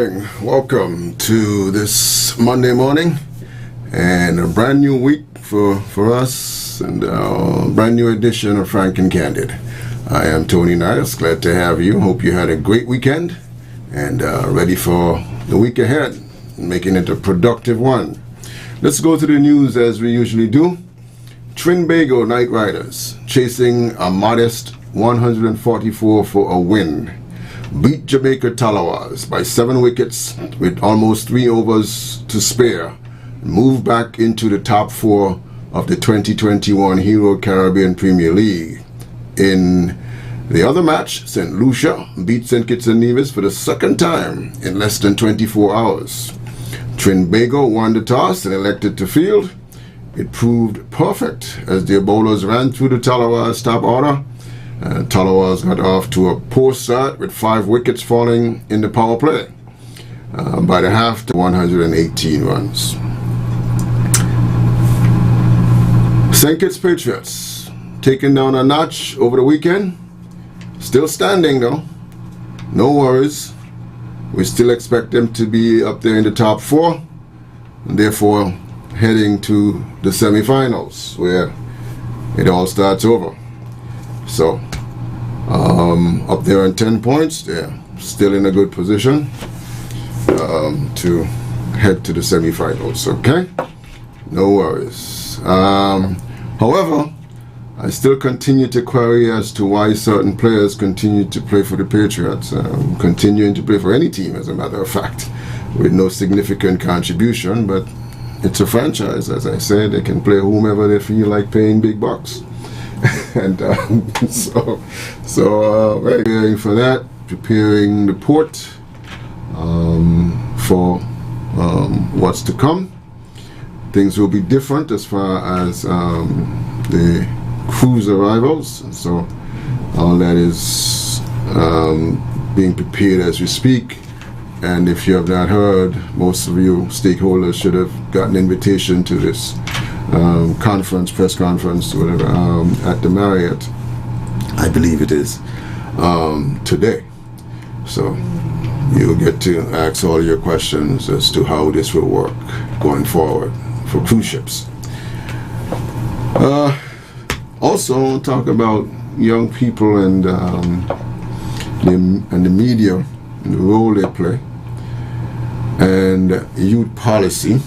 morning. Welcome to this Monday morning and a brand new week for us and a brand new edition of Frank and Candid. I am Tony Niles. Glad to have you. Hope you had a great weekend and ready for the week ahead, making it a productive one. Let's go to the news as we usually do. Trinbago Knight Riders chasing a modest 144 for a win. Beat Jamaica Talawas by 7 wickets with almost 3 overs to spare. Move back into the top 4 of the 2021 Hero Caribbean Premier League. In the other match, St. Lucia beat St. Kitts and Nevis for the second time in less than 24 hours. Trinbago won the toss and elected to field. It proved perfect as their bowlers ran through the Talawas top order. Talawas got off to a poor start with 5 wickets falling in the power play. By the half, to 118 runs. St. Kitts Patriots taken down a notch over the weekend. Still standing though. No worries. We still expect them to be up there in the top 4. And therefore heading to the semi-finals where it all starts over. So up there on 10 points, they're still in a good position to head to the semi-finals. Okay, no worries. However, I still continue to query as to why certain players continue to play for the Patriots, continuing to play for any team, as a matter of fact, with no significant contribution. But it's a franchise, as I said. They can play whomever they feel like paying big bucks. And we're preparing for that, preparing the port for what's to come. Things will be different as far as the cruise arrivals, so all that is being prepared as we speak. And if you have not heard, most of you stakeholders should have gotten an invitation to this press conference, whatever, at the Marriott, I believe it is, today. So you'll get to ask all your questions as to how this will work going forward for cruise ships. Also, talk about young people and the media and the role they play, and youth policy.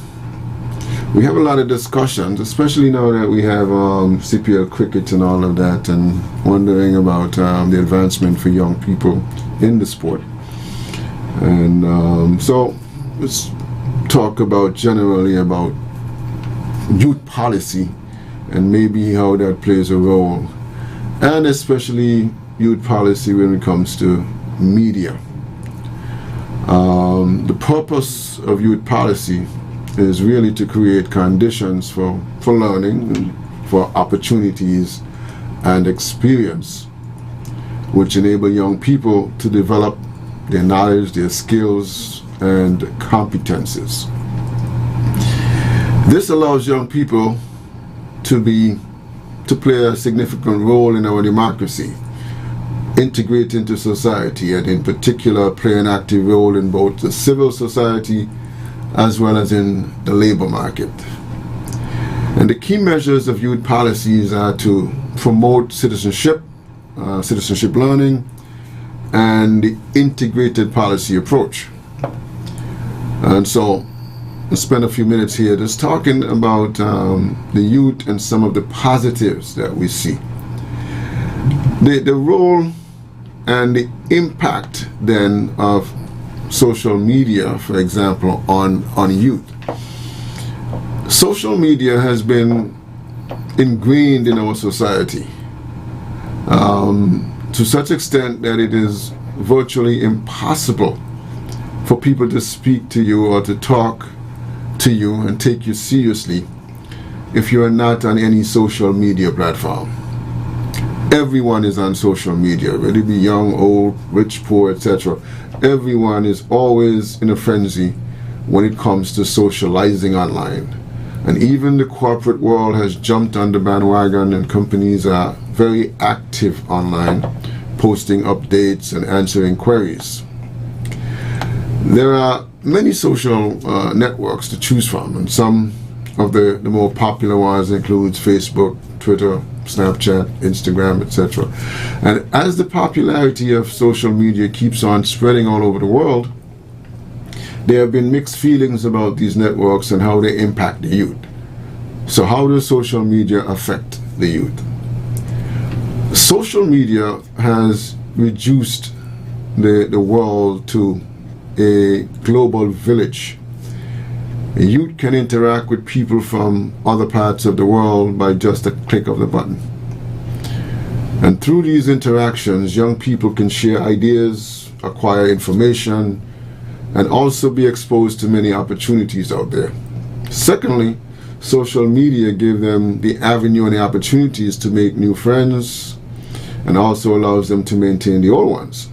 We have a lot of discussions, especially now that we have CPL cricket and all of that, and wondering about the advancement for young people in the sport. And so let's talk about generally about youth policy and maybe how that plays a role, and especially youth policy when it comes to media. The purpose of youth policy is really to create conditions for learning, for opportunities and experience, which enable young people to develop their knowledge, their skills and competences. This allows young people to play a significant role in our democracy, integrate into society, and in particular play an active role in both the civil society as well as in the labor market. And the key measures of youth policies are to promote citizenship learning, and the integrated policy approach. And so I'll spend a few minutes here just talking about the youth and some of the positives that we see. The role and the impact then of social media, for example, on youth. Social media has been ingrained in our society to such extent that it is virtually impossible for people to speak to you or to talk to you and take you seriously if you are not on any social media platform. Everyone is on social media, whether it be young, old, rich, poor, etc. Everyone is always in a frenzy when it comes to socializing online. And even the corporate world has jumped on the bandwagon, and companies are very active online, posting updates and answering queries. There are many social networks to choose from, and some of the more popular ones includes Facebook, Twitter, Snapchat, Instagram, etc. And as the popularity of social media keeps on spreading all over the world, there have been mixed feelings about these networks and how they impact the youth. So how does social media affect the youth? Social media has reduced the world to a global village. A youth can interact with people from other parts of the world by just a click of the button. And through these interactions, young people can share ideas, acquire information, and also be exposed to many opportunities out there. Secondly, social media give them the avenue and the opportunities to make new friends, and also allows them to maintain the old ones.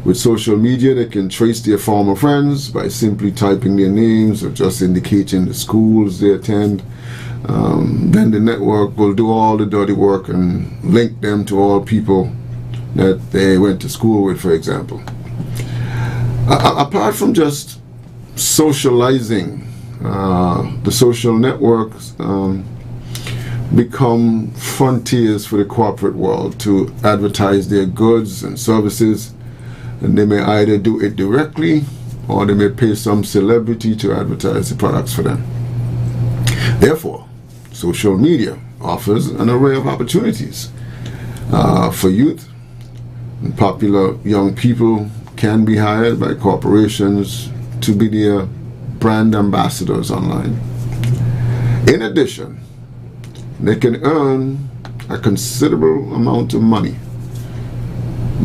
With social media, they can trace their former friends by simply typing their names or just indicating the schools they attend. Then the network will do all the dirty work and link them to all people that they went to school with, for example. Apart from just socializing, the social networks become frontiers for the corporate world to advertise their goods and services. And they may either do it directly or they may pay some celebrity to advertise the products for them. Therefore, social media offers an array of opportunities for youth. And popular young people can be hired by corporations to be their brand ambassadors online. In addition, they can earn a considerable amount of money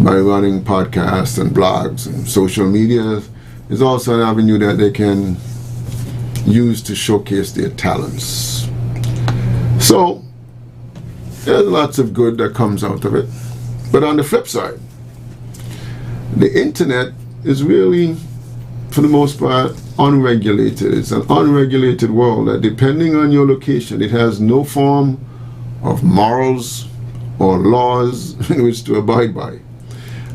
by running podcasts and blogs, and social media is also an avenue that they can use to showcase their talents. So there's lots of good that comes out of it. But on the flip side, the internet is really, for the most part, unregulated. It's an unregulated world that, depending on your location, it has no form of morals or laws in which to abide by.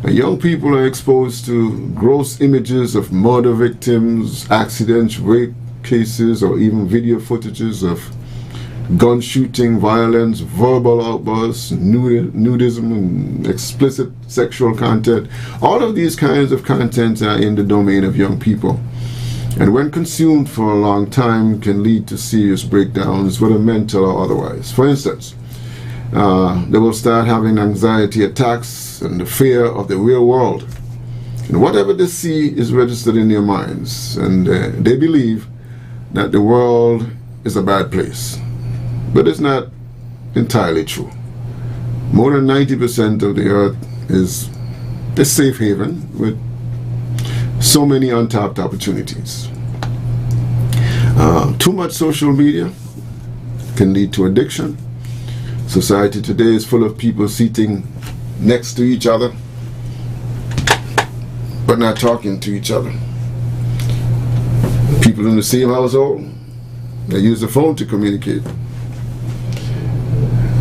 And young people are exposed to gross images of murder victims, accidents, rape cases, or even video footages of gun shooting, violence, verbal outbursts, nudism, and explicit sexual content. All of these kinds of content are in the domain of young people, and when consumed for a long time can lead to serious breakdowns, whether mental or otherwise. For instance, they will start having anxiety attacks and the fear of the real world. And whatever they see is registered in their minds, and they believe that the world is a bad place. But it's not entirely true. More than 90% of the earth is a safe haven with so many untapped opportunities. Too much social media can lead to addiction. Society today is full of people sitting next to each other but not talking to each other. People in the same household, they use the phone to communicate.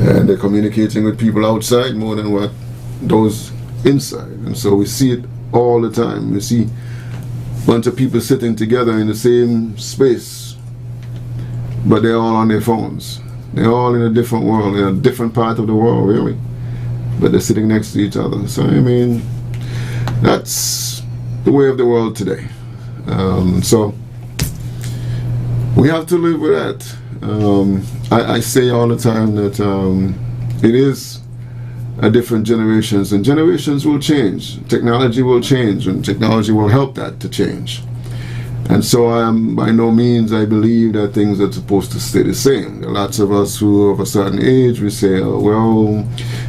And they're communicating with people outside more than what those inside. And so we see it all the time. We see a bunch of people sitting together in the same space, but they're all on their phones. They're all in a different world, in a different part of the world, really. But they're sitting next to each other. So, I mean, that's the way of the world today. So we have to live with that. I say all the time that it is a different generations, and generations will change. Technology will change, and technology will help that to change. And so by no means I believe that things are supposed to stay the same. There are lots of us who are of a certain age, we say, oh, well,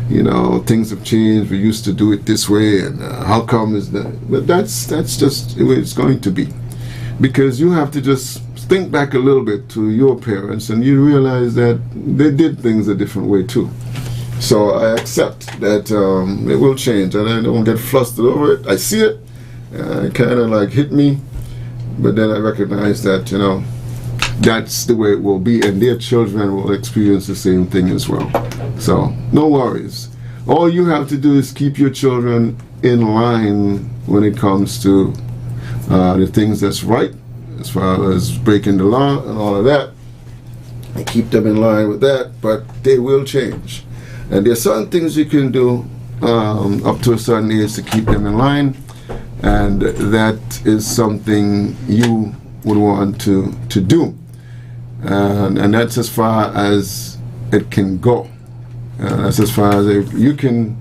you know, things have changed. We used to do it this way, and how come is that? But that's just the way it's going to be. Because you have to just think back a little bit to your parents, and you realize that they did things a different way too. So I accept that it will change, and I don't get flustered over it. I see it, it kind of like hit me, but then I recognize that, you know, that's the way it will be, and their children will experience the same thing as well. So no worries. All you have to do is keep your children in line when it comes to the things that's right, as far as breaking the law and all of that, and keep them in line with that, but they will change. And there's certain things you can do up to a certain age to keep them in line, and that is something you would want to do. And that's as far as it can go. That's as far as you can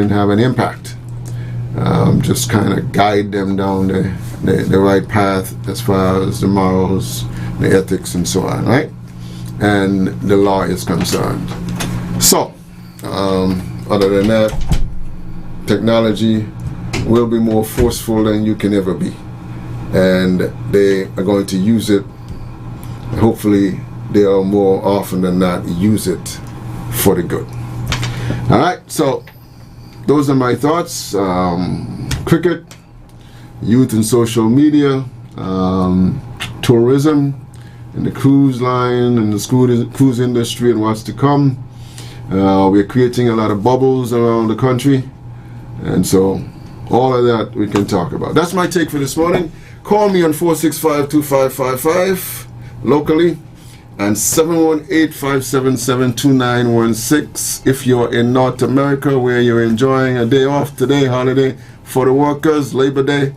have an impact. Just kind of guide them down the right path as far as the morals, the ethics, and so on, right? And the law is concerned. So, other than that, technology will be more forceful than you can ever be. And they are going to use it. Hopefully, they are more often than not use it for the good. All right, so those are my thoughts. Cricket, youth and social media, tourism, and the cruise line and the cruise industry and what's to come. We're creating a lot of bubbles around the country, and so all of that we can talk about. That's my take for this morning. Call me on 465-2555 locally and 718-577-2916 if you're in North America, where you're enjoying a day off today, holiday for the workers, Labor Day,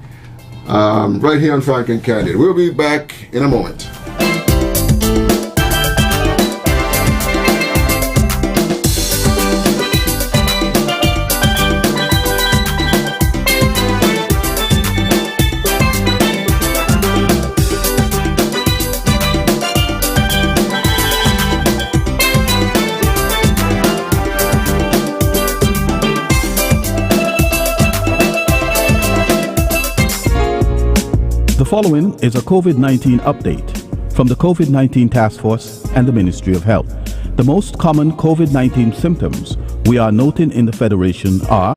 right here on Frank and Candid. We'll be back in a moment. The following is a COVID-19 update from the COVID-19 Task Force and the Ministry of Health. The most common COVID-19 symptoms we are noting in the Federation are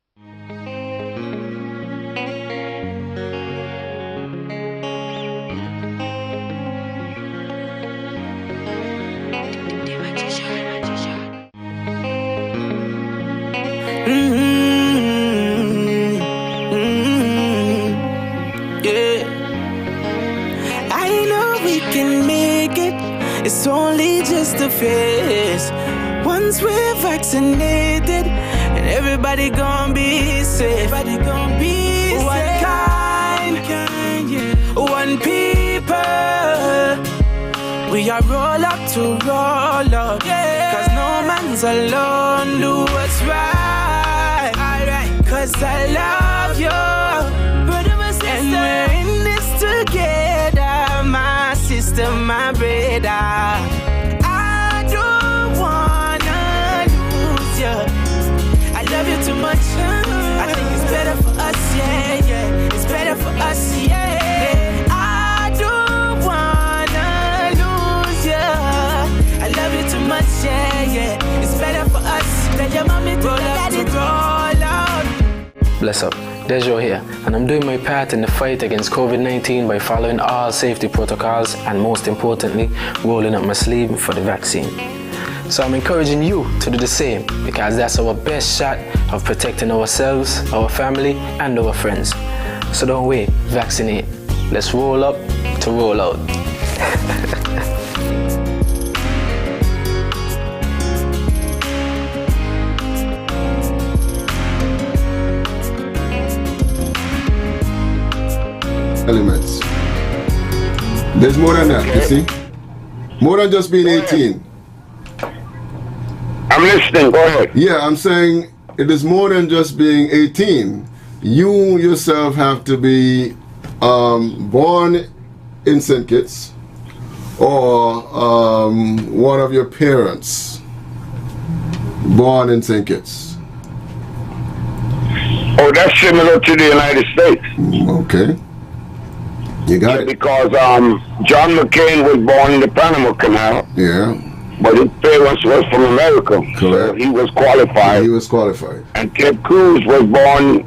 It's only just a phase. Once we're vaccinated, and everybody gon' be safe. Everybody gon' be safe. One kind, yeah. One people. We are roll up to roll up, yeah. Cause no man's alone. Do what's right, alright. Cause I love you, brother, my sister. And we're in this together, my sister, my brother. I don't wanna lose you. I love you too much. I think it's better for us, yeah, yeah. It's better for us, yeah. I don't wanna lose you. I love you too much, yeah, yeah. It's better for us than your mommy to let it roll out. Bless up. Dejo here, and I'm doing my part in the fight against COVID-19 by following all safety protocols and, most importantly, rolling up my sleeve for the vaccine. So I'm encouraging you to do the same, because that's our best shot of protecting ourselves, our family, and our friends. So don't wait, vaccinate. Let's roll up to roll out. Elements. There's more than that, you see? More than just being 18. I'm listening, go ahead. Yeah, I'm saying it is more than just being 18. You yourself have to be born in St. Kitts, or one of your parents born in St. Kitts. Oh, that's similar to the United States. Okay. You got it. Because John McCain was born in the Panama Canal. Yeah. But his parents was from America. Correct. So he was qualified. He was qualified. And Ted Cruz was born,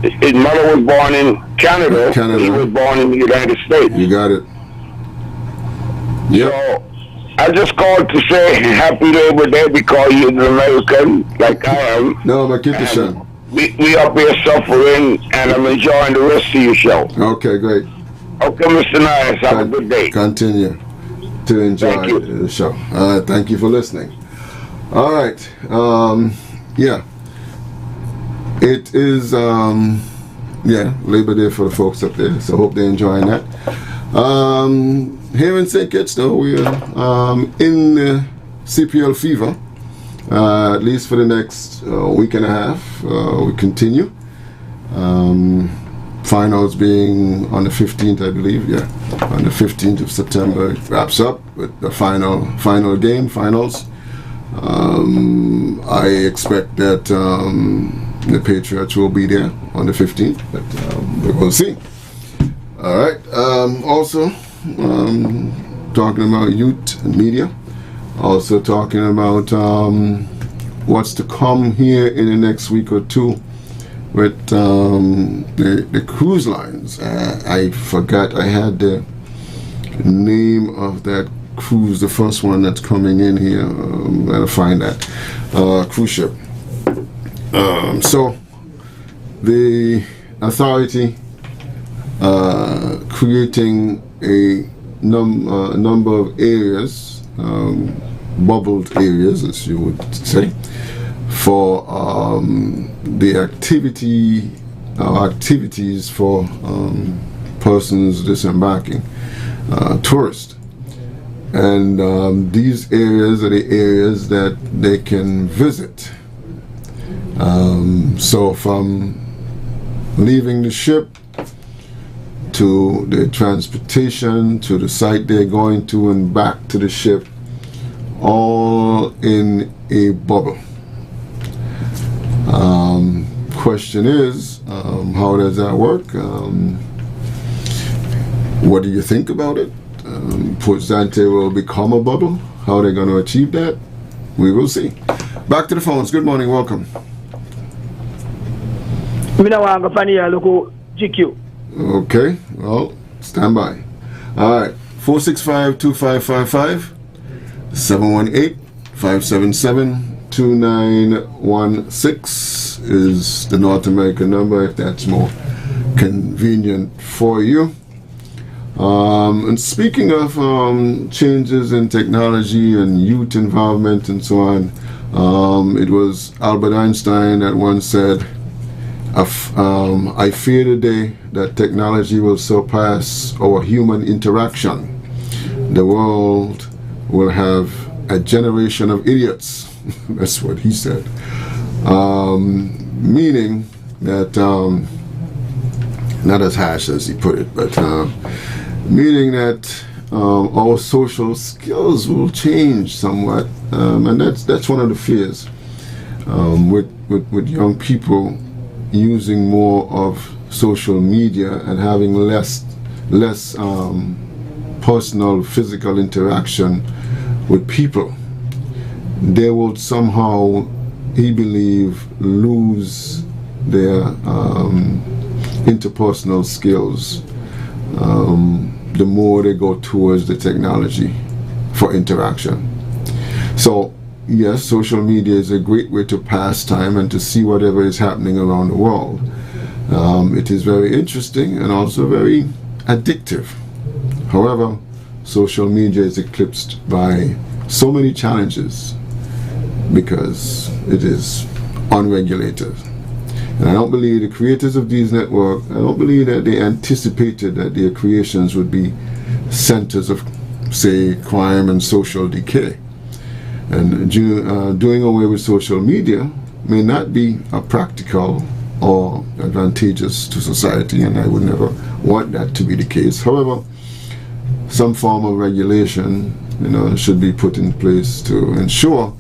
his mother was born in Canada. He was born in the United States. You got it. Yep. So I just called to say happy Labor Day because you're an American, like I am. No, Makittishan. we up here suffering, and I'm enjoying the rest of your show. Okay, great. Okay, Mr. Nice. Have a good day. Continue to enjoy the show. Thank you for listening. All right. Yeah. It is, Labor Day for the folks up there, so hope they're enjoying that. Here in St. Kitts, though, we are in CPL fever, at least for the next week and a half. We continue. Finals being on the 15th, I believe, on the 15th of September. It wraps up with the final finals. I expect that the Patriots will be there on the 15th, but we will see. All right. Also, talking about youth and media. Also talking about what's to come here in the next week or two with the cruise lines. I forgot I had the name of that cruise, the first one that's coming in here. I'll find that cruise ship. So the authority creating a number of areas, bubbled areas, as you would say, for the activities for persons disembarking, tourists. And these areas are the areas that they can visit. So from leaving the ship to the transportation to the site they're going to and back to the ship, all in a bubble. Question is, how does that work? What do you think about it? Zante will become a bubble. How are they going to achieve that? We will see. Back to the phones. Good morning. Welcome. Okay. Well, stand by. All right. 465-2555. 718-577-2916 is the North American number, if that's more convenient for you. And speaking of changes in technology and youth involvement and so on, it was Albert Einstein that once said, I fear the day that technology will surpass our human interaction. The world will have a generation of idiots. That's what he said. Meaning that, not as harsh as he put it, but meaning that our social skills will change somewhat, and that's one of the fears with young people using more of social media and having less personal physical interaction with people. They will somehow, he believe, lose their interpersonal skills the more they go towards the technology for interaction. So yes, social media is a great way to pass time and to see whatever is happening around the world. It is very interesting and also very addictive. However, social media is eclipsed by so many challenges because it is unregulated. And I don't believe the creators of these networks, I don't believe that they anticipated that their creations would be centers of, say, crime and social decay. And doing away with social media may not be a practical or advantageous to society, and I would never want that to be the case. However, some form of regulation, should be put in place to ensure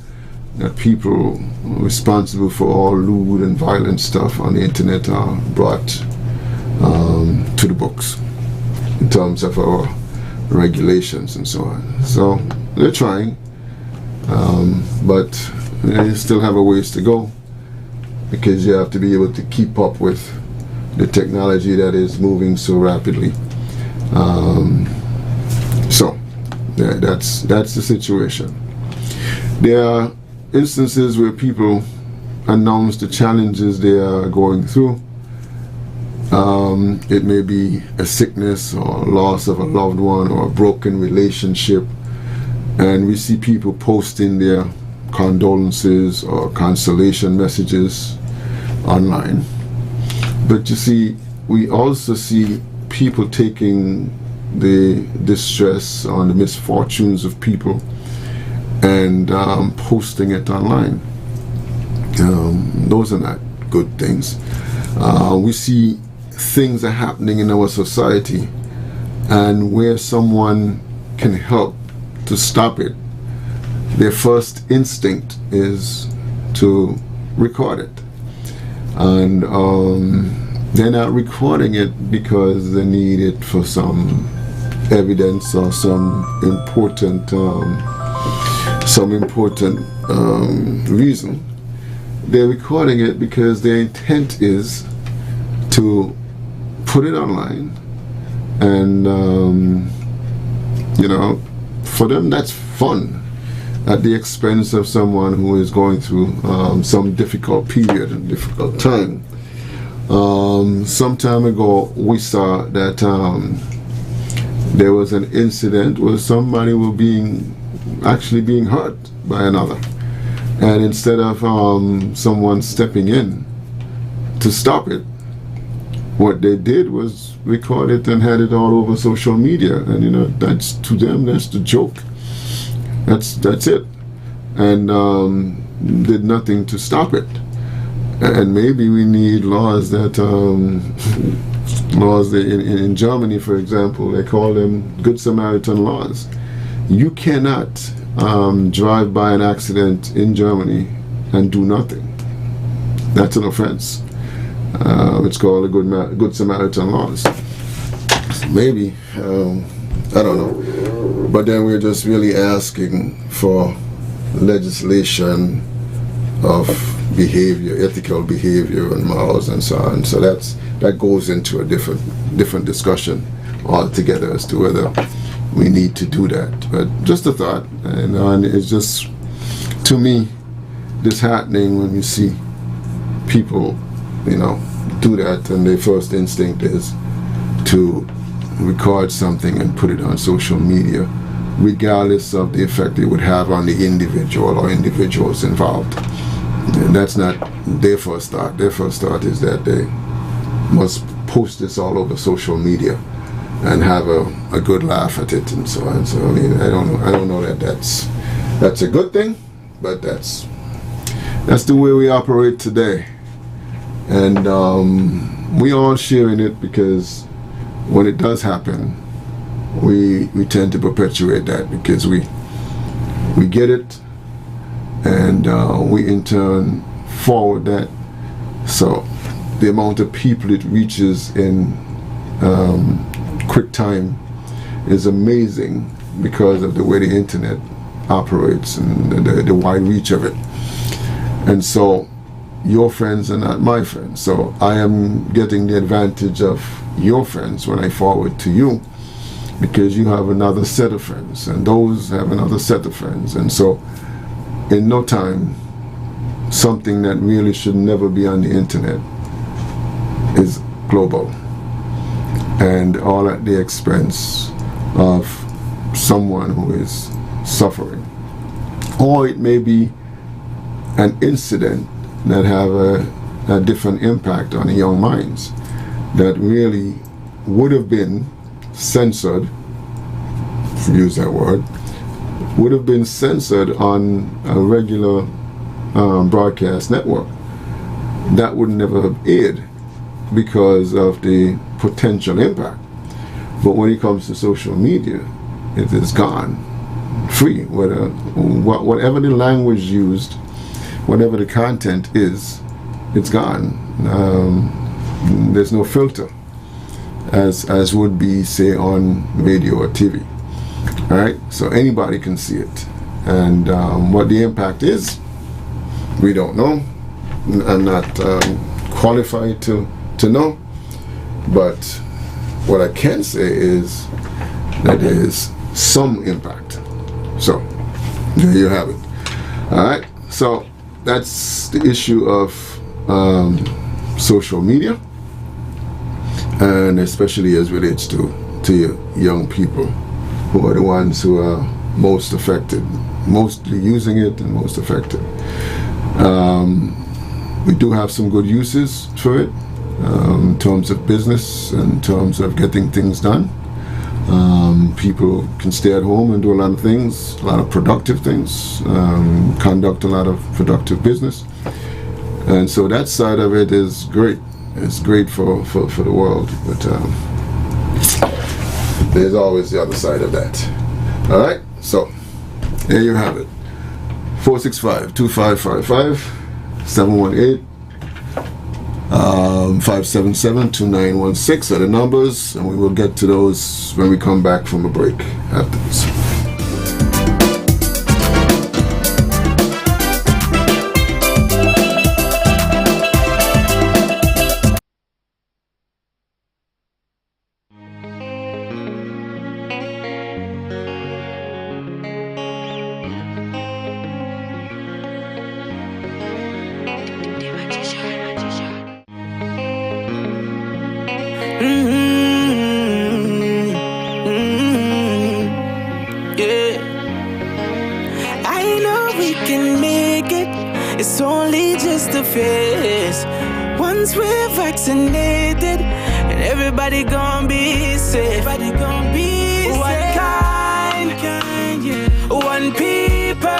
that people responsible for all lewd and violent stuff on the internet are brought to the books in terms of our regulations and so on. So they're trying, but they still have a ways to go because you have to be able to keep up with the technology that is moving so rapidly. So that's the situation. There are instances where people announce the challenges they are going through. It may be a sickness or loss of a loved one or a broken relationship, and we see people posting their condolences or consolation messages online. But you see, we also see people taking the distress or the misfortunes of people and posting it online. Those are not good things. We see things are happening in our society, and where someone can help to stop it, their first instinct is to record it. And they're not recording it because they need it for some evidence or some important reason. They're recording it because their intent is to put it online, and for them that's fun, at the expense of someone who is going through some difficult period and difficult time. Some time ago we saw that there was an incident where somebody was actually being hurt by another, and instead of someone stepping in to stop it, what they did was record it and had it all over social media. And that's, to them, that's the joke. That's it. And did nothing to stop it. And maybe we need laws that in Germany, for example, they call them Good Samaritan laws. You cannot drive by an accident in Germany and do nothing. That's an offense. It's called the Good Samaritan laws. So maybe, I don't know. But then we're just really asking for legislation of behavior, ethical behavior and morals and so on. So that goes into a different discussion altogether as to whether we need to do that. But just a thought, and it's just, to me, disheartening when you see people do that, and their first instinct is to record something and put it on social media, regardless of the effect it would have on the individual or individuals involved. And that's not their first thought. Their first thought is that they must post this all over social media and have a good laugh at it and so on. So I don't know that that's a good thing, but that's the way we operate today. And we all sharing it because when it does happen, we tend to perpetuate that because we get it, and we in turn forward that. So the amount of people it reaches in quick time is amazing because of the way the internet operates and the wide reach of it. And so your friends are not my friends, so I am getting the advantage of your friends when I forward to you, because you have another set of friends and those have another set of friends, and so in no time something that really should never be on the internet is global, and all at the expense of someone who is suffering. Or it may be an incident that have a different impact on the young minds that really would have been censored, to use that word, would have been censored on a regular broadcast network. That would never have aired because of the potential impact. But when it comes to social media, it is gone free. Whatever the language used, whatever the content is, it's gone. There's no filter, as would be, say, on radio or TV. All right, so anybody can see it, and what the impact is, we don't know. I'm not qualified to know, but what I can say is that there is some impact. So there you have it. All right, so that's the issue of social media, and especially as relates to young people, who are the ones who are most affected, mostly using it and most affected. We do have some good uses for it, in terms of business, in terms of getting things done. People can stay at home and do a lot of things, a lot of productive things, conduct a lot of productive business. And so that side of it is great. It's great for the world, but there's always the other side of that. All right, so there you have it. 465-2555, 718 577-2916 are the numbers, and we will get to those when we come back from a break afterwards. Yeah, I know we can make it. It's only just a phase. Once we're vaccinated, and everybody gon' be safe. Everybody gon' be safe. One kind, yeah. One people.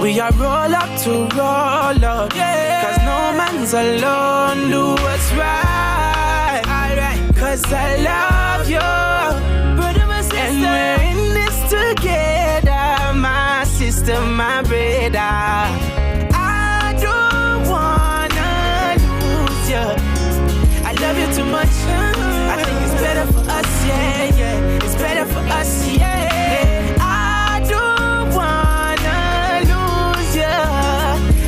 We are roll up to roll up, yeah. 'Cause no man's alone. Do what's right, alright. 'Cause I love you, brother, my sister. And we're in this together, my sister, my brother. I don't wanna lose you. I love you too much. I think it's better for us, yeah, yeah. It's better for us, yeah. I don't wanna lose you.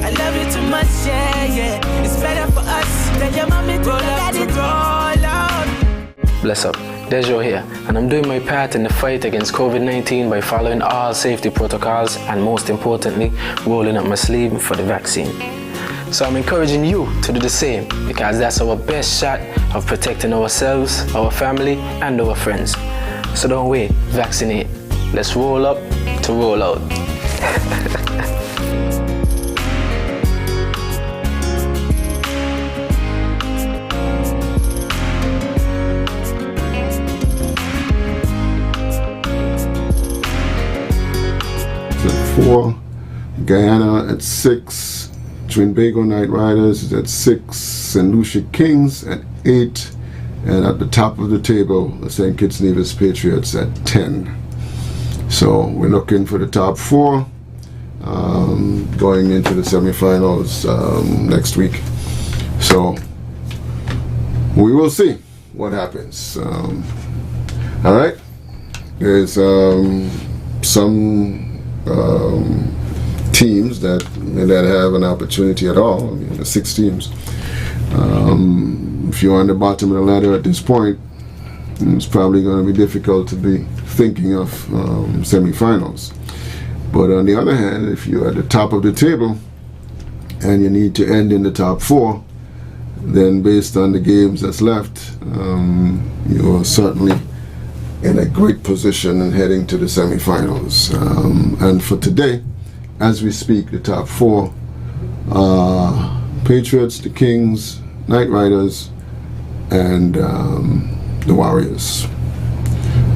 I love you too much, yeah, yeah. It's better for us than your mommy to let it roll out. Bless up, Dejo here, and I'm doing my part in the fight against COVID-19 by following all safety protocols and, most importantly, rolling up my sleeve for the vaccine. So I'm encouraging you to do the same, because that's our best shot of protecting ourselves, our family, and our friends. So don't wait, vaccinate. Let's roll up to roll out. At 4, Guyana at 6, Trinbago Knight Riders is at 6, St. Lucia Kings at 8, and at the top of the table, the St. Kitts Nevis Patriots at 10. So we're looking for the top 4 going into the semifinals next week. So we will see what happens. All right, there's some teams that have an opportunity at all. I mean, 6 teams. If you're on the bottom of the ladder at this point, it's probably going to be difficult to be thinking of semifinals. But on the other hand, if you're at the top of the table and you need to end in the top 4, then based on the games that's left, you're certainly in a great position and heading to the semifinals. And for today, as we speak, the top 4 are Patriots, the Kings, Knight Riders, and the Warriors.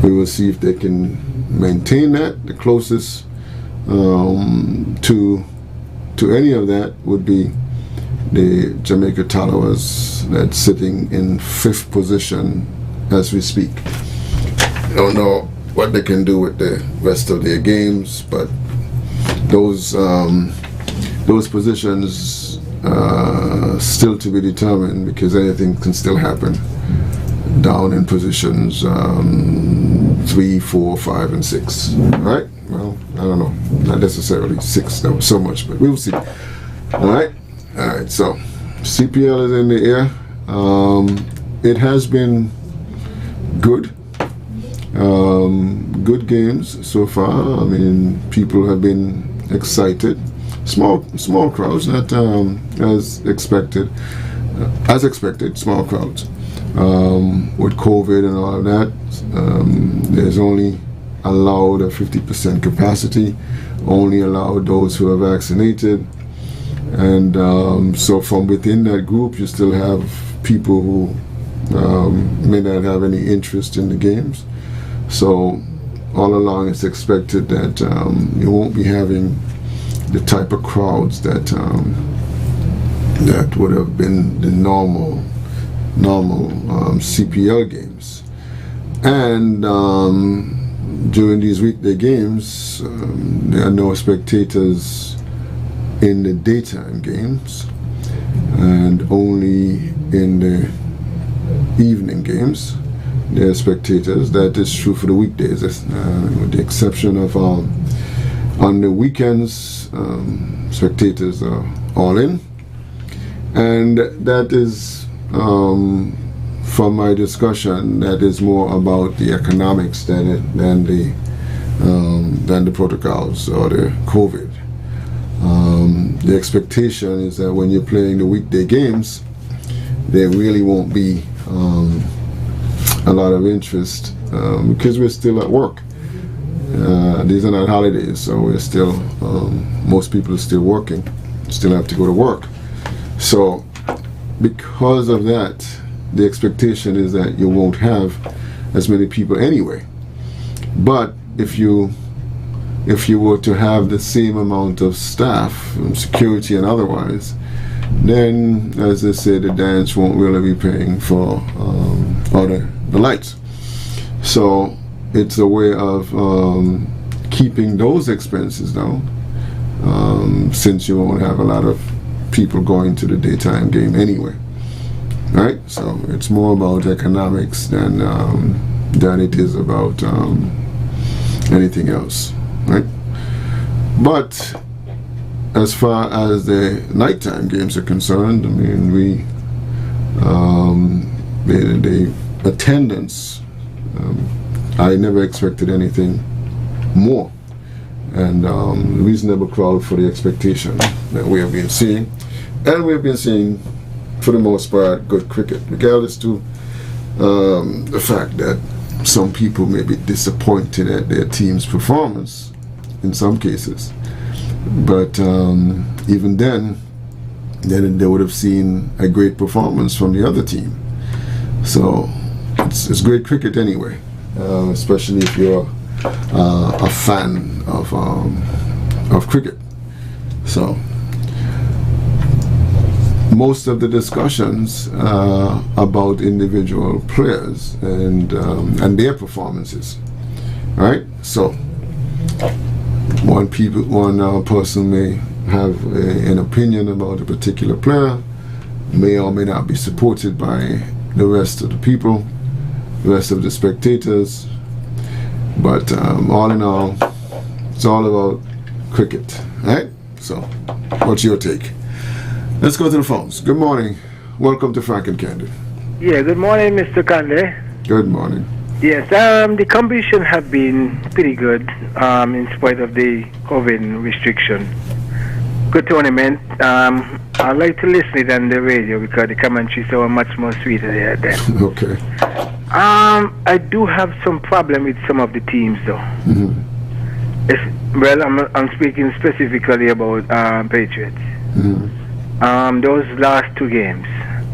We will see if they can maintain that. The closest to any of that would be the Jamaica Tallowers, that's sitting in 5th position as we speak. I don't know what they can do with the rest of their games, but those positions still to be determined, because anything can still happen down in positions 3, 4, 5, and 6. Right? Well, I don't know. Not necessarily 6. That was so much, but we'll see. All right. So CPL is in the air. It has been good. Good games so far. I mean, people have been excited. small crowds, not as expected, small crowds. With COVID and all of that, there's only allowed a 50% capacity, only allowed those who are vaccinated, and so from within that group you still have people who may not have any interest in the games. So all along it's expected that you won't be having the type of crowds that that would have been the normal CPL games. And during these weekday games, there are no spectators in the daytime games, and only in the evening games there are spectators. That is true for the weekdays, with the exception of on the weekends, spectators are all in. And that is, from my discussion, that is more about the economics than the protocols or the COVID. The expectation is that when you're playing the weekday games, there really won't be a lot of interest because we're still at work. These are not holidays, so we're still, most people are still working, still have to go to work. So because of that, the expectation is that you won't have as many people anyway. But if you were to have the same amount of staff, security and otherwise, then, as they say, the dance won't really be paying for the lights. So it's a way of keeping those expenses down, since you won't have a lot of people going to the daytime game anyway, right? So it's more about economics than it is about anything else, right? But as far as the nighttime games are concerned, I mean, the attendance, I never expected anything more, and reasonable crowd for the expectation that we have been seeing, and we have been seeing, for the most part, good cricket, regardless to the fact that some people may be disappointed at their team's performance in some cases. But even then they would have seen a great performance from the other team. So it's great cricket anyway, especially if you're a fan of cricket. So most of the discussions about individual players and their performances, right? So one person may have an opinion about a particular player, may or may not be supported by the rest of the people, the rest of the spectators, but all in all, it's all about cricket, right? So what's your take? Let's go to the phones. Good morning. Welcome to Frank and Candid. Yeah, good morning, Mr. Candid. Good morning. Yes, the competition have been pretty good in spite of the COVID restriction. Good tournament. I like to listen it on the radio because the commentary so much more sweeter there then. Okay. I do have some problem with some of the teams though. Well, I'm speaking specifically about Patriots. Those last two games.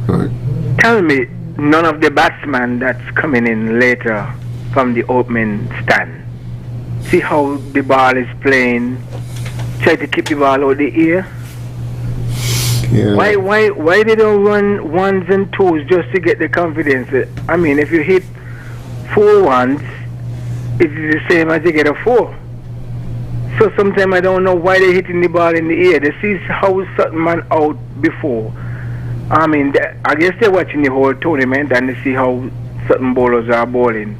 Right. Tell me, none of the batsmen that's coming in later from the opening stand. See how the ball is playing. Try to keep the ball out the air. Yeah. Why they don't run ones and twos just to get the confidence? I mean, if you hit 4 ones, it's the same as you get a 4. So sometimes I don't know why they're hitting the ball in the air. They see how certain man out before. I mean, I guess they're watching the whole tournament and they see how certain bowlers are bowling.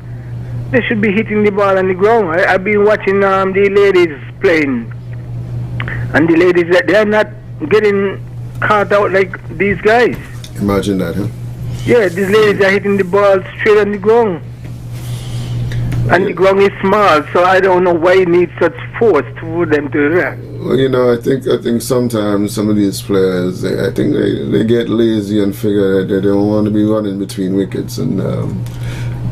They should be hitting the ball on the ground. I've been watching the ladies playing, and the ladies, they're not getting caught out like these guys. Imagine that, huh? Yeah, these ladies are hitting the ball straight on the ground. And the ground is small, so I don't know why you need such force for them to do that. Well, you know, I think sometimes some of these players, I think they get lazy and figure that they don't want to be running between wickets, and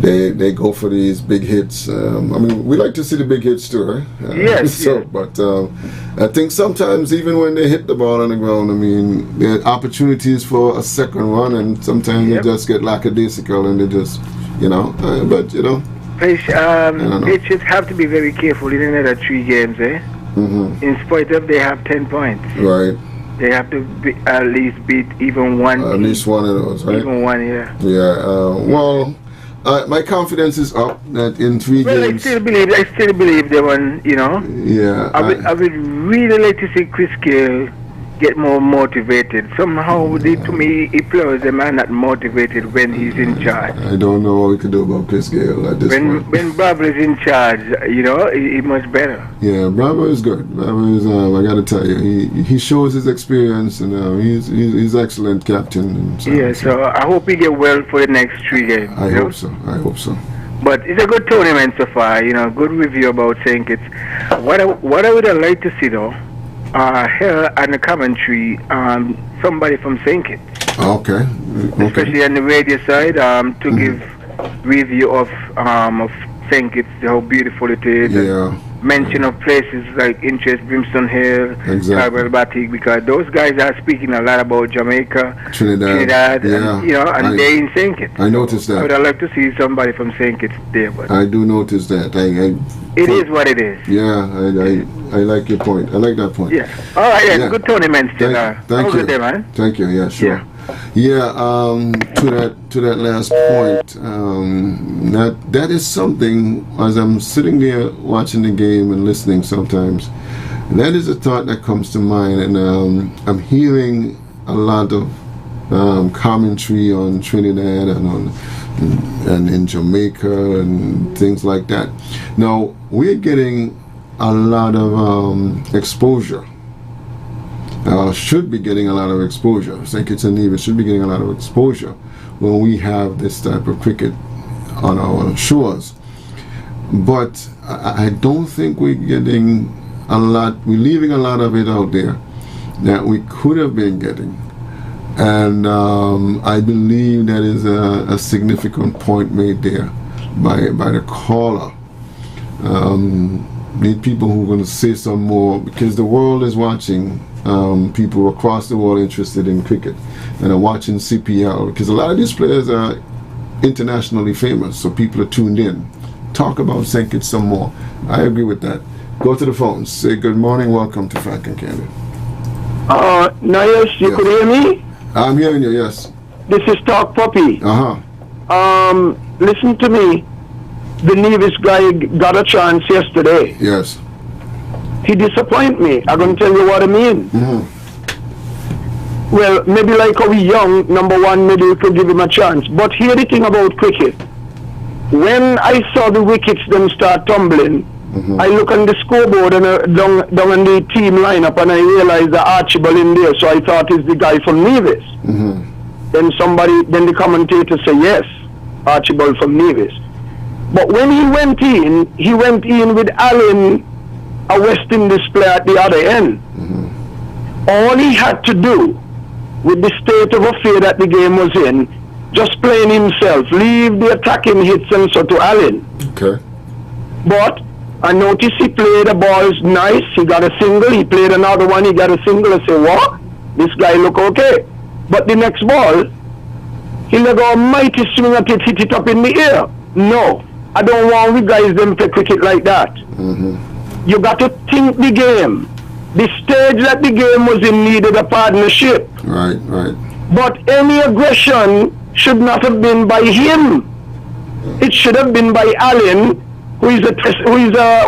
they go for these big hits. I mean, we like to see the big hits too, right? Yes. So, but I think sometimes even when they hit the ball on the ground, I mean, there are opportunities for a second run, and sometimes they just get lackadaisical and they just, you know. But you know. Patriots have to be very careful in another 3 games, eh? Mm-hmm. In spite of they have 10 points. Right. They have to at least beat even one. At least one of those, right? Even one, yeah. Yeah. Well, my confidence is up that in 3 games. Well, I still believe they won. You know. Yeah. I would really like to see Chris Gale get more motivated. Somehow, to me, he players them are not motivated when he's in charge. I don't know what we can do about Chris Gale at this point. When Bravo is in charge, you know, he's much better. Yeah, Bravo is good. Bravo is, I got to tell you, he shows his experience, and he's excellent captain. And so, yeah, so I hope he get well for the next 3 games. I hope so. But it's a good tournament so far. You know, good review about St. Kitts. What I would have liked to see though. Here on the commentary, somebody from St. Kitts. Okay. Especially on the radio side, to give review of St. Kitts, how beautiful it is. Yeah. Mention of places like Interest, Brimstone Hill, exactly. Batik, because those guys are speaking a lot about Jamaica, Trinidad, yeah. and, you know, and they're in St. Kitts. I noticed that. I would like to see somebody from St. Kitts there. But I do notice that. It is what it is. Yeah, I like your point. I like that point. Yeah. All right, yeah. Good tournament still. Thank you. Day, man. Thank you. Yeah, sure. Yeah. To that last point, that is something. As I'm sitting there watching the game and listening, sometimes that is a thought that comes to mind, and I'm hearing a lot of commentary on Trinidad and in Jamaica and things like that. Now we're getting a lot of exposure. Should be getting a lot of exposure. St. Kitts and Nevis should be getting a lot of exposure when we have this type of cricket on our shores. But I don't think we're getting a lot. We're leaving a lot of it out there that we could have been getting. And I believe that is a significant point made there by the caller. Need people who are going to say some more, because the world is watching. People across the world interested in cricket and are watching CPL, because a lot of these players are internationally famous, so people are tuned in. Talk about St. Kitts some more. I agree with that. Go to the phones. Say good morning. Welcome to Frank and Candid. Nias, you could hear me? I'm hearing you, yes. This is Talk Puppy. Listen to me. The Nevis guy got a chance yesterday. Yes. He disappointed me. I'm going to tell you what I mean. Mm-hmm. Well, maybe like how we young, number one, maybe we could give him a chance. But here the thing about cricket. When I saw the wickets them start tumbling, I look on the scoreboard and down on the team lineup, and I realized the Archibald in there, so I thought it's the guy from Nevis. Then the commentator said, yes, Archibald from Nevis. But when he went in with Allen, a West Indies player at the other end. All he had to do, with the state of affair that the game was in, just playing himself, leave the attacking hits and so to Allen. Okay. But I noticed he played the balls nice. He got a single. He played another one. He got a single. I said, what? This guy look okay. But the next ball, he let go a mighty swing at it, hit it up in the air. No, I don't want we guys them play cricket like that. You got to think the game. The stage that the game was in needed a partnership. Right. But any aggression should not have been by him. It should have been by Allen, who is a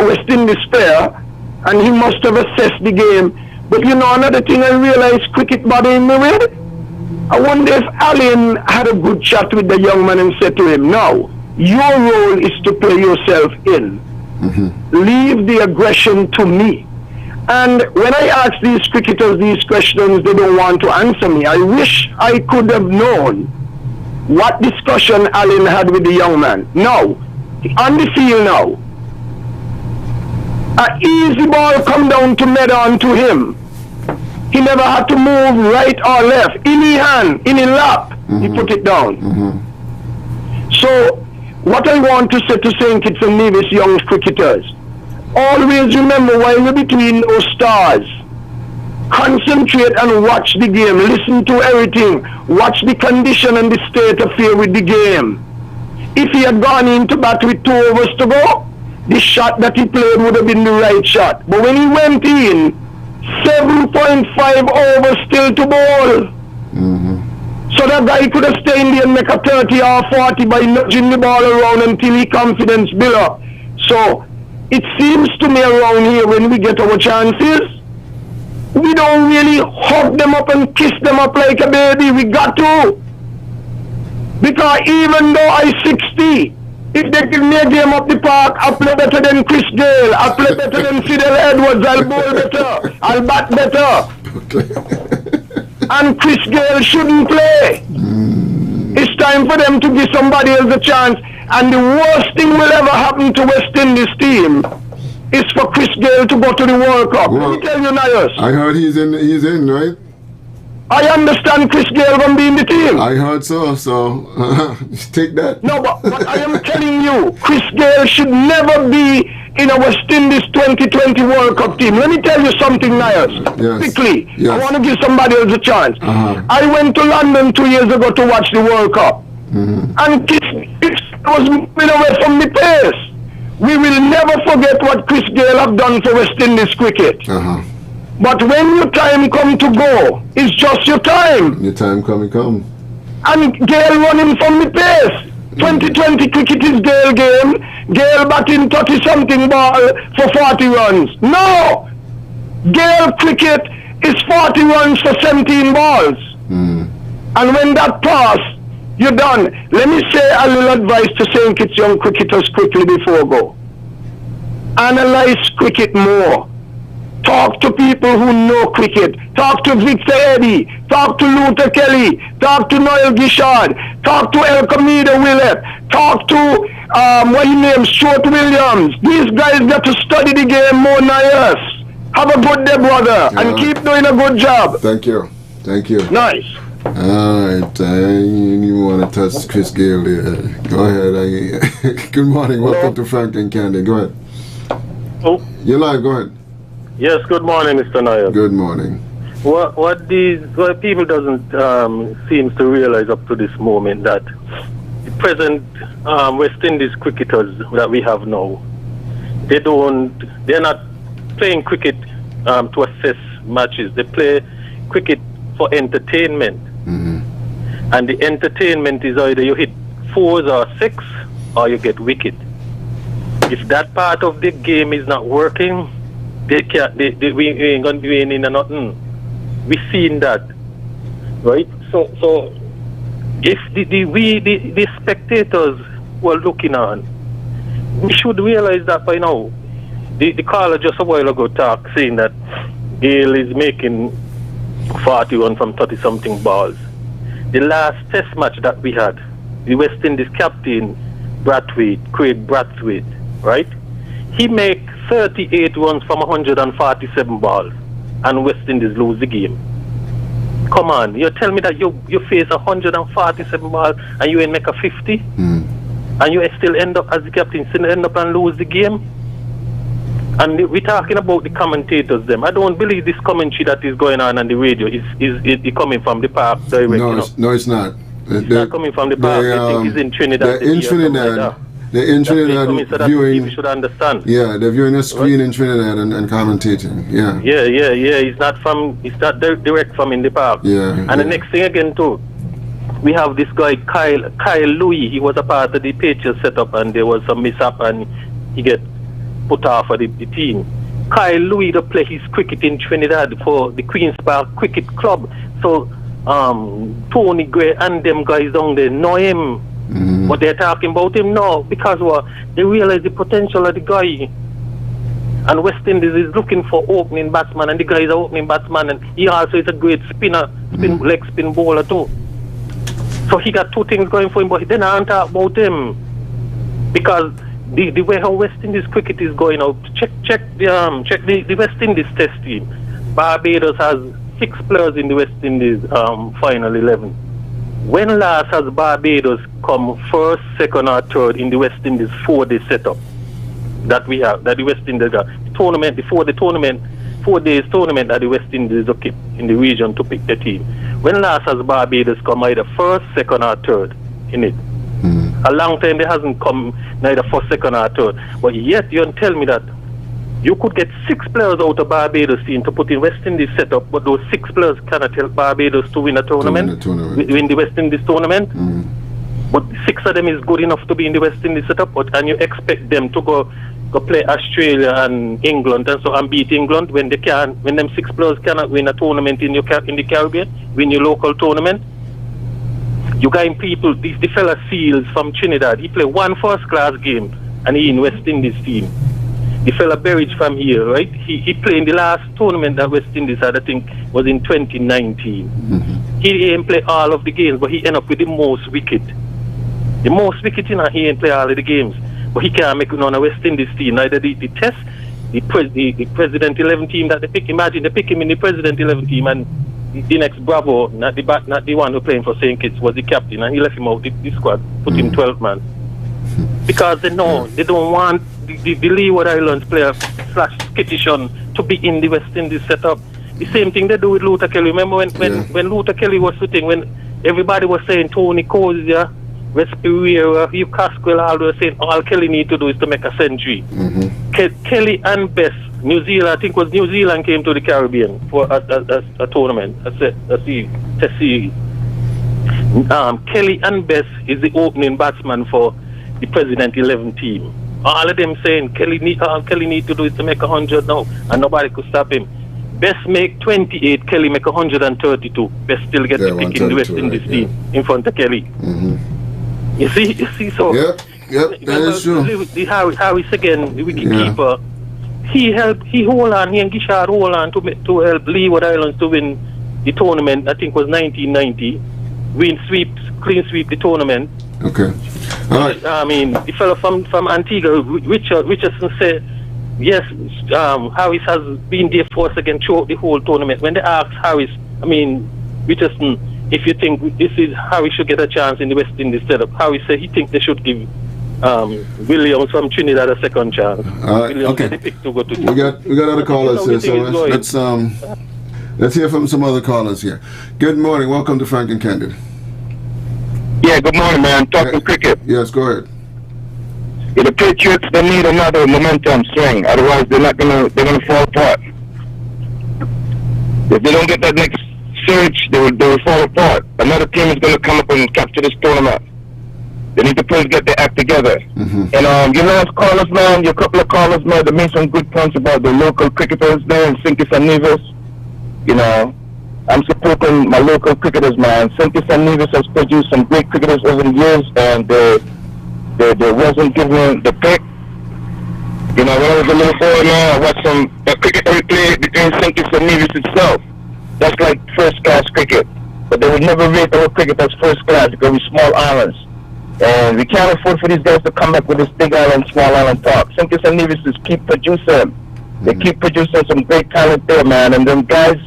West Indies player, and he must have assessed the game. But you know, another thing I realized, cricket bothering me with, I wonder if Allen had a good chat with the young man and said to him, now, your role is to play yourself in. Leave the aggression to me. And when I ask these cricketers these questions, they don't want to answer me. I wish I could have known what discussion Allen had with the young man. Now, on the field now. An easy ball come down to mid on to him. He never had to move right or left. In his hand, in his lap, he put it down. So, what I want to say to St. Kitts and Nevis young cricketers, always remember while you're between those stars, concentrate and watch the game. Listen to everything. Watch the condition and the state of fear with the game. If he had gone into bat with 2 overs to go, the shot that he played would have been the right shot. But when he went in, 7.5 overs still to bowl. So that guy could have stayed in there and make a 30 or 40 by nudging the ball around until his confidence built up. So it seems to me around here when we get our chances, we don't really hug them up and kiss them up like a baby. We got to. Because even though I'm 60, if they give me a game up the park, I play better than Chris Gale, I play better than Fidel Edwards, I'll bowl better, I'll bat better. And Chris Gale shouldn't play. It's time for them to give somebody else a chance. And the worst thing will ever happen to West Indies team is for Chris Gale to go to the World Cup. Well, let me tell you, Nias. I heard he's in, right? I understand Chris Gale going to be in the team. I heard so take that. No, but I am telling you, Chris Gale should never be in a West Indies 2020 World Cup team. Let me tell you something, Nias. Yes. Quickly. Yes. I want to give somebody else a chance. I went to London 2 years ago to watch the World Cup. And Chris was moving away from the pace. We will never forget what Chris Gale have done for West Indies cricket. But when your time come to go, it's just your time. Your time come. And Gale running from the pace. 2020 cricket is Gale game. Gale batting 30-something ball for 40 runs. No! Gale cricket is 40 runs for 17 balls. And when that pass, you're done. Let me say a little advice to St. Kitts young cricketers quickly before go. Analyze cricket more. Talk to people who know cricket. Talk to Victor Eddy. Talk to Luther Kelly. Talk to Noel Gishard. Talk to El Camino Willett. Talk to what he named Stuart Williams. These guys got to study the game more than us. Have a good day, brother, and keep doing a good job. Thank you. Nice. Alright, you want to touch Chris Gale there. Go ahead. Good morning, welcome to Frank and Candid. Go ahead. Oh. You're live, go ahead. Yes, good morning, Mr. Nair. Good morning. What people doesn't seems to realize up to this moment that the present West Indies cricketers that we have now, they're not playing cricket to assess matches. They play cricket for entertainment. And the entertainment is either you hit 4s or 6 or you get wicket. If that part of the game is not working, we ain't gonna be winning or nothing. We seen that, right? So if the spectators were looking on, we should realize that by now. The caller just a while ago saying that Gale is making 41 from 30-something balls. The last test match that we had, the West Indies captain Craig Brathwaite, right? He made 38 runs from 147 balls, and West Indies lose the game. Come on, you tell me that you face 147 balls and you ain't make a 50, and you still end up as the captain, still end up and lose the game. And we're talking about the commentators. Them, I don't believe this commentary that is going on the radio is coming from the park direct. No, it's not. It's not coming from the park. I think it's in Trinidad. They're in Trinidad. They're in Trinidad viewing. You should understand. Yeah, they're viewing a screen in Trinidad and commentating. Yeah. It's not direct from in the park. Yeah. And the next thing again too, we have this guy Kyle Louis. He was a part of the Patriots setup, and there was some mishap, and he get put off of the team. Kyle Louis to play his cricket in Trinidad for the Queen's Park Cricket Club. So Tony Gray and them guys down there know him. What they're talking about him? No, because they realize the potential of the guy. And West Indies is looking for opening batsman, and the guy is an opening batsman, and he also is a great leg spin bowler too. So he got two things going for him, but then I don't talk about him. Because the way how West Indies cricket is going out, check the West Indies test team. Barbados has 6 players in the West Indies final 11. When last has Barbados come first, second, or third in the West Indies 4-day setup that we have, that the West Indies got? Tournament before the tournament, 4 days tournament that the West Indies okay in the region to pick the team. When last has Barbados come either first, second, or third in it? A long time they hasn't come neither first, second, or third. But yet you tell me that you could get 6 players out of Barbados team to put in West Indies setup, but those 6 players cannot help Barbados to win a tournament, win the West Indies tournament. But 6 of them is good enough to be in the West Indies setup, and you expect them to go play Australia and England and beat England when they can, when them 6 players cannot win a tournament in the Caribbean, win your local tournament. You got people, the fella Seals from Trinidad, he played 1 first-class game and he in West Indies team. The fella Berridge from here, right? He played in the last tournament that West Indies had, I think, was in 2019. He didn't play all of the games, but he ended up with the most wicket. The most wicket, he didn't play all of the games. But he can't make it on a West Indies team. Neither the test, the President 11 team that they pick. Imagine they pick him in the President 11 team, and the next Bravo, not the one who playing for St. Kitts, was the captain, and he left him out the squad, put him 12 man. Because they know they don't want the Leeward Islands player / Skitishon to be in the West Indies setup. The same thing they do with Luther Kelly. Remember when Luther Kelly was sitting, when everybody was saying Tony Cozier, West Pereira, Hugh Casquell, all were saying all Kelly need to do is to make a century. Kelly and Bess, New Zealand, I think was New Zealand came to the Caribbean for a tournament, a test series. Kelly and Bess is the opening batsman for the President 11 team. All of them saying Kelly need to do is to make 100 now, and nobody could stop him. Best make 28, Kelly make 132. Best still get the pick in the West Indies team in front of Kelly. You see, so yep, that is true. The Harris again, the wicketkeeper, he hold on, he and Gishard hold on to help Leeward Islands to win the tournament. I think it was 1990. Clean sweep the tournament. Okay. All right. I mean, the fellow from Antigua, Richardson said, yes, Harris has been there for us again throughout the whole tournament. When they asked Harris, I mean, Richardson, if you think this is Harris should get a chance in the West Indies setup, Harris said he thinks they should give Williams from Trinidad a second chance. Okay. We got other callers here, so let's hear from some other callers here. Good morning. Welcome to Frank and Candid. Yeah, good morning, man. Talking cricket. Yes, go ahead. Yeah, the Patriots, they need another momentum swing. Otherwise, they're gonna fall apart. If they don't get that next surge, they will fall apart. Another team is gonna come up and capture this tournament. They need to please get their act together. And your last callers, man, your couple of callers, man, they made some good points about the local cricketers there in St. Kitts and Nevis. You know, I'm supporting my local cricketers, man. St. Kitts and Nevis has produced some great cricketers over the years, and they wasn't given the pick. You know, when I was a little boy, man, I watched some cricket replay between St. Kitts and Nevis itself. That's like first-class cricket. But they would never rate our cricket as first-class because we're small islands. And we can't afford for these guys to come back with this big island, small island talk. St. Kitts and Nevis just keep producing. They keep producing some great talent there, man. And them guys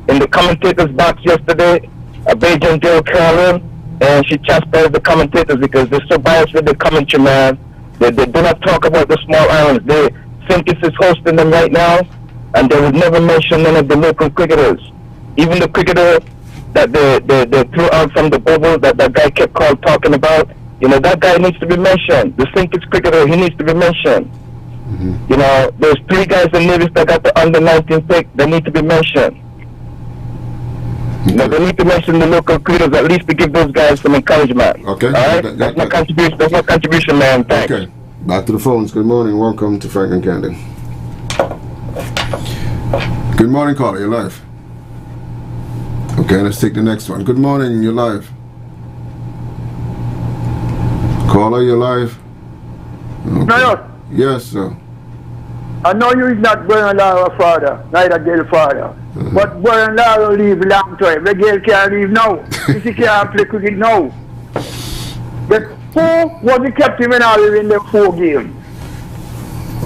in the commentators box yesterday, a Bajan girl, Carolyn, and she chastised the commentators because they're so biased with the commentary, man. They do not talk about the small islands. St. Kitts is hosting them right now, and they would never mention none of the local cricketers. Even the cricketer that they threw out from the bubble that guy kept talking about, you know, that guy needs to be mentioned. The St. Kitts cricketer, he needs to be mentioned. You know, there's 3 guys in Nevis that got the under-19 pick. They need to be mentioned. You know, they need to mention the local cricketers at least to give those guys some encouragement. Okay. All right? That's my contribution. That's my contribution, man. Thanks. Okay. Back to the phones. Good morning. Welcome to Frank and Candid. Good morning, caller. You're live. Okay, let's take the next one. Good morning. You're live. Caller, you're live. Okay. No. Yes, sir. I know you is not Brian Lara father, neither Gail father. But Brian Lara leave long time. The Gail can't leave now. She can't play cricket now. But who was the captain when I was in the 4 games?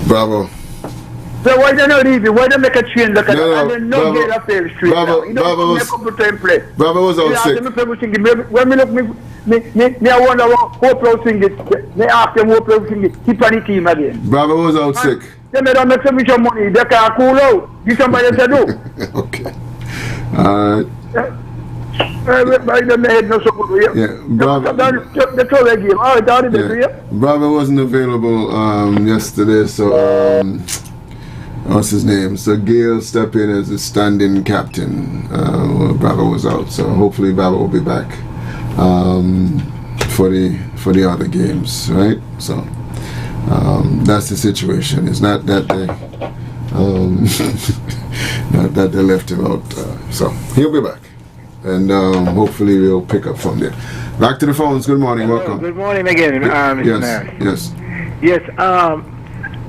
Bravo. So why they not leave it? Why they make a change like that? No, And then no Bravo. get a fail straight Bravo, now. You know, Bravo was- come to time play. Bravo was out sick. When me look, me I wonder what pro sing it. Me ask them what pro sing it. Keep on the team again. Bravo was out sick. They don't make so much money. They can't cool out. This somebody to do. Okay. All right. By the head no so good. Yeah, Bravo. The total game. All right, down the Yeah. Bravo wasn't available yesterday, so what's his name? So Gail stepped in as a stand-in captain. Bravo was out, so hopefully Bravo will be back for the other games, right? So that's the situation. It's not that they not that they left him out. So he'll be back, and hopefully we'll pick up from there. Back to the phones. Good morning. Welcome. Good morning again, Mr. Yes. Nair. Yes.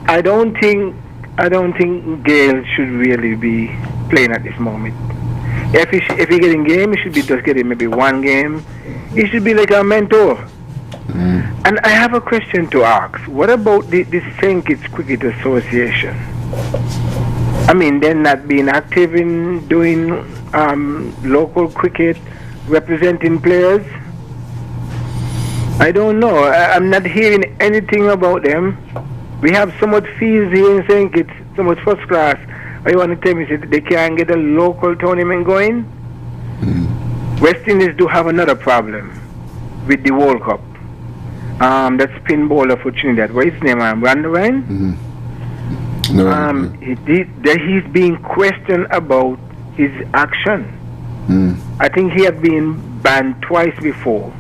I don't think Gail should really be playing at this moment. If he getting game, he should be just getting maybe one game. He should be like a mentor. And I have a question to ask. What about the St. Kitts Cricket Association? I mean, they're not being active in doing local cricket, representing players. I don't know. I'm not hearing anything about them. We have so much fees here in St. Kitts, so much first class. Are you want to tell me that they can't get a local tournament going? West Indies do have another problem with the World Cup. That spin bowler for Trinidad. What is his name? Randall? No. He's being questioned about his action. I think he had been banned twice before.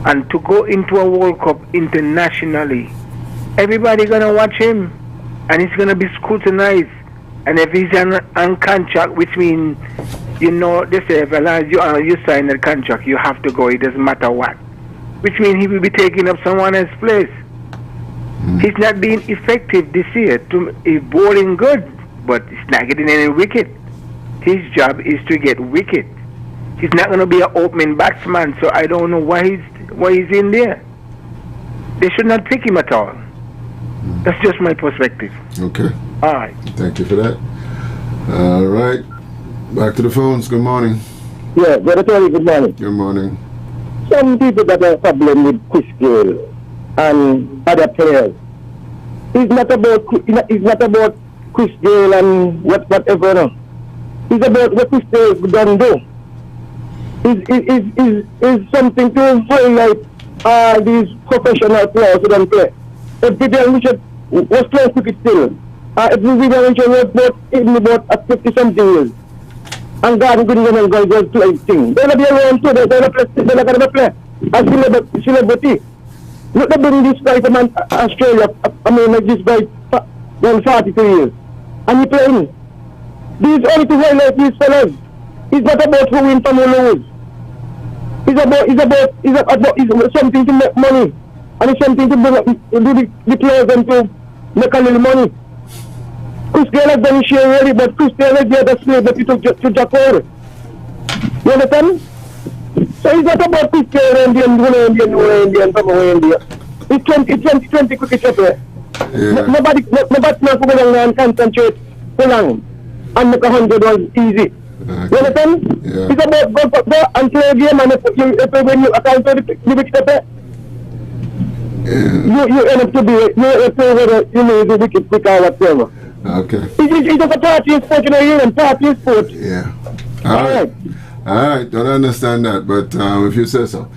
And to go into a World Cup internationally, everybody gonna watch him, and he's gonna be scrutinized. And if he's on contract, which means, you know, they say if you sign a contract, you have to go. It doesn't matter what. Which means he will be taking up someone else's place. He's not being effective this year. He's bowling good, but he's not getting any wicket. His job is to get wicket. He's not going to be an opening batsman, so I don't know why he's in there. They should not pick him at all. That's just my perspective. Okay. All right. Thank you for that. All right. Back to the phones. Good morning. Yeah, Brother Tony, good morning. Good morning. Some people that have a problem with Chris Gayle and other players. It's not about Chris Gayle and whatever. No. It's about what Chris Gayle done do. Is something to highlight these professional players who don't play. If Vivian Richard was playing cricket still, if Vivian Richard was about 50-something years, and God couldn't even go to play thing. They're not be around too, they're not going to play. As celebrity. Look at this guy from Australia, like this guy 42 years. And he playing. This is only to highlight these fellas. It's not about who wins and who loses. It's about something to make money. And it's something to do the players and to make a little money. Chris Gayle has done his share already, but Chris Gayle is the other slave that he took to Jakarta. You understand? So it's not about Chris Gayle, Indian, from India. It's 2020 cricket up there. Yeah. Nobody can go along and concentrate so long and make 100 was easy. You understand? Yeah. It's about go and play a game, and if when you account for the wicket up there, you end up to be the wicket quick or whatever. Okay. It's just a party sport, party sport. Yeah. All right. Don't understand that, but if you say so.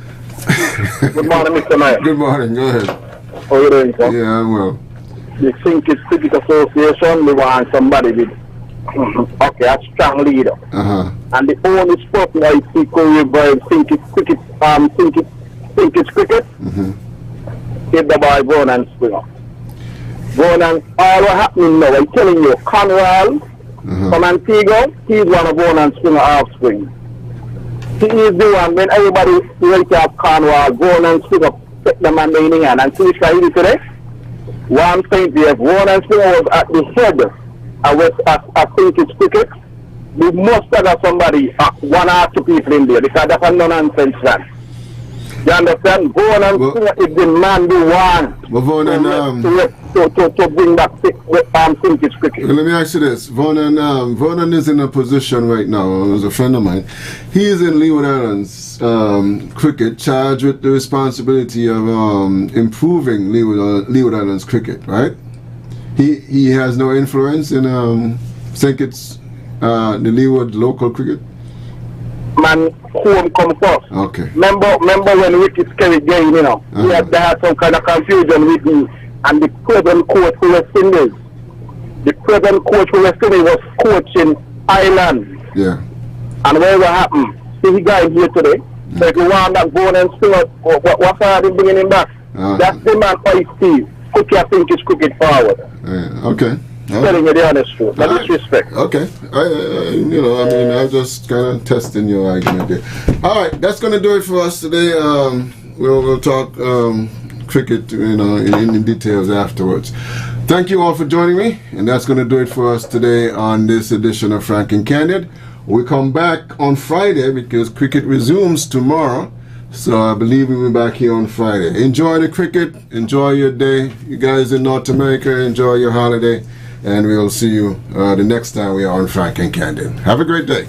Good morning, Mr. Nair. Good morning. Go ahead. How are you doing, sir? Yeah, I'm well. The St. Kitts Cricket Association, we want somebody with a strong leader. And the only sport where he could revive St. Kitts Cricket, St. Kitts Cricket, is the boy Vernon Springer. Vernon, all what happening now, I'm telling you, Conwell from Antigua, he's one of Vernon Springer offspring. He is the one, when everybody went up Cornwall, Vernon Springer take the man in hand and see Friday today. One thing there, Vernon Springer was at the head of St. Kitts Cricket. We must have somebody, one or two people in there, because that's a no-nonsense man. You understand? Vaughan and Singer is the man who want to bring back Sinkage cricket. Well, let me ask you this. Vaughan is in a position right now, as a friend of mine. He is in Leeward Islands cricket, charged with the responsibility of improving Leeward Islands cricket, right? He has no influence in Sinkage, the Leeward local cricket? Man, home come first. Okay. Remember when Ricky Skerry game, you know, he had some kind of confusion with me and the present coach for West Indies. The present coach for West Indies was coaching Ireland. Yeah. And whatever happened, see he got here today. So if you want that Vaughan and Singer, what's are they bringing him back? That's the man I see. Cookie, I think is cricket forward. Okay. Telling you the honest truth. No disrespect. Okay. I'm just kind of testing your argument there. All right, that's going to do it for us today. We'll talk cricket, in details afterwards. Thank you all for joining me, and that's going to do it for us today on this edition of Frank and Candid. We come back on Friday because cricket resumes tomorrow. So I believe we'll be back here on Friday. Enjoy the cricket. Enjoy your day. You guys in North America, enjoy your holiday. And we'll see you the next time we are on Frank and Candid. Have a great day.